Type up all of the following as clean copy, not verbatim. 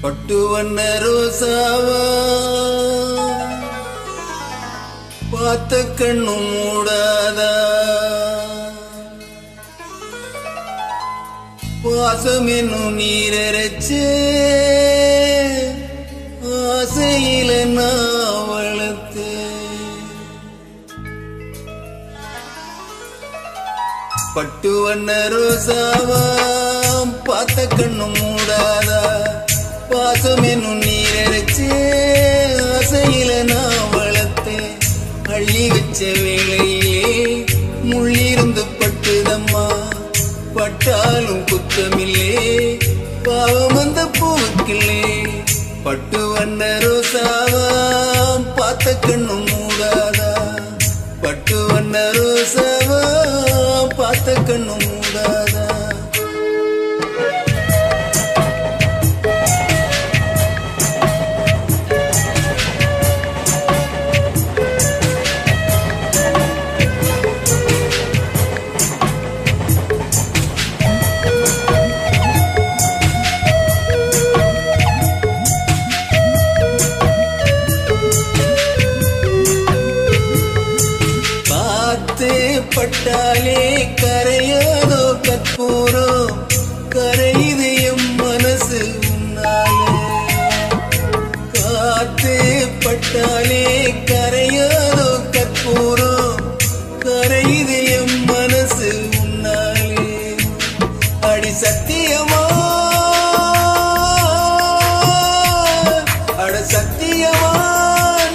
பட்டு வண்ண ரோசாவா பார்த்த கண்ணும் மூடாதா பாசம் என்னும் நீரரைச்சே ஆசையில நான் வளர்த்தேன். பட்டு வண்ண ரோசாவா பார்த்த கண்ணும் மூடாதா பாசம் என்னும் நீரரைச்சே ஆசையில நான் வளர்த்தேன். அள்ளி வச்ச வேளையிலே முள்ளிருந்து பட்டுதம்மா பட்டாலும் குத்தமில்லே பாவம் அந்த பூவுக்கில்லே. பட்டு வண்ண ரோசாவா பார்த்த கண்ணும் மூடாதா பட்டு வண்ண ரோசாவா பார்த்த கண்ணும் மூடாதா. பட்டாலே கரையாதோ கற்பூரம் கரையுது எம் மனசு உன்னாலே. காத்தே பட்டாலே கரையாதோ கற்பூரம் கரையுது எம் மனசு உன்னாலே. அடி சத்தியமா அட சத்தியமா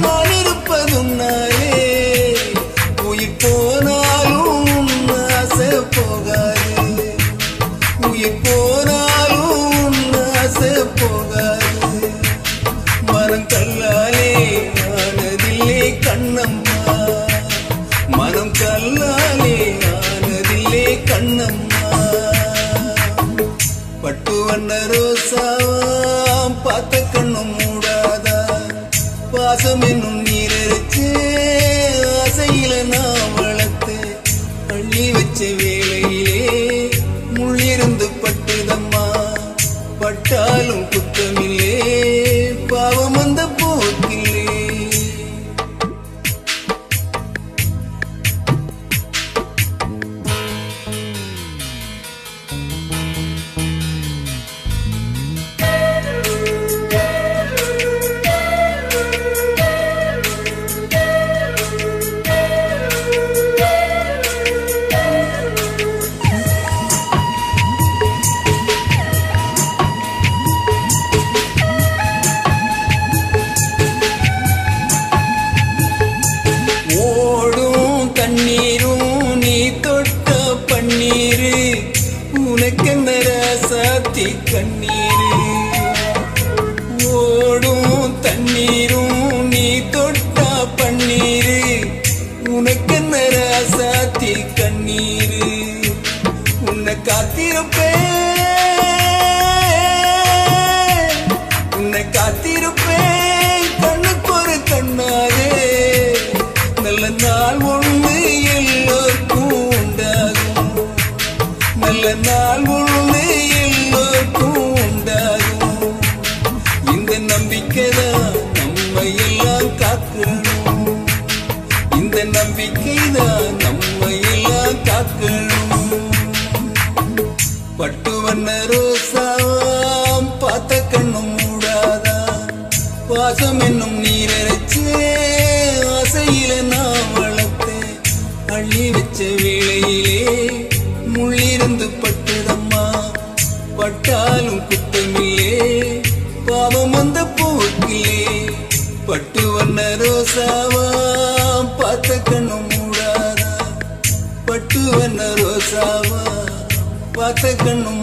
நான் இருப்பதும் நாளே. உயிர் போனாலும் ஆசை போகாது உயிர் போனாலும் ஆசை போகாது. மனம் கல்லாலே ஆனதில்லே கண்ணம்மா மனம் கல்லாலே ஆனதில்லே கண்ணம்மா. பட்டு வண்ண ரோசாவா பார்த்த கண்ணும் மூடாதா பாசம் என்னும் நீரரைச்சே ஆசையில நான் வளர்த்தேன். அள்ளி வச்ச வேளையிலே முள்ளிருந்து பட்டுதம்மா பட்டாலும் குத்தமில்லே பாவம் அந்த போக்கில்லே. தண்ணீரும் நீ தொட்ட பன்னீரு உனக்கென்ன ராசாத்தி கண்ணீரு. ஓடும் தண்ணீரும் நீ தொட்ட பன்னீரு உனக்கென்ன ராசாத்தி கண்ணீரு. உன்னை காத்திருப்பேன் உன்னை காத்திருப்பேன் கண்ணுக்கு ஒரு கண்ணாரே. நல்ல நாள் ஒன்று எல்லோருக்கும் உண்டாகும் நல்ல நாள் ஒன்று எல்லோருக்கும் உண்டாகும். இந்த நம்பிக்கைதான் நம்ம எல்லாம் காக்கணும் இந்த நம்பிக்கைதான் நம்ம எல்லாம் காக்கணும். பட்டு வண்ண ரோசாவாம் பார்த்த கண்ணும் மூடாதா பாசம் என்னும் நீரரைச்சே ஆசையில நான் வளர்த்தேன். அள்ளி வச்ச வேளையிலே முள்ளிருந்து பட்டுதம்மா பட்டாலும் குத்தமில்லே பாவம் அந்த பூவுக்கில்லே. பட்டு வண்ண ரோசாவா பார்த்த கண்ணும் மூடாதா பட்டு வண்ண ரோசாவா பார்த்த கண்ணும்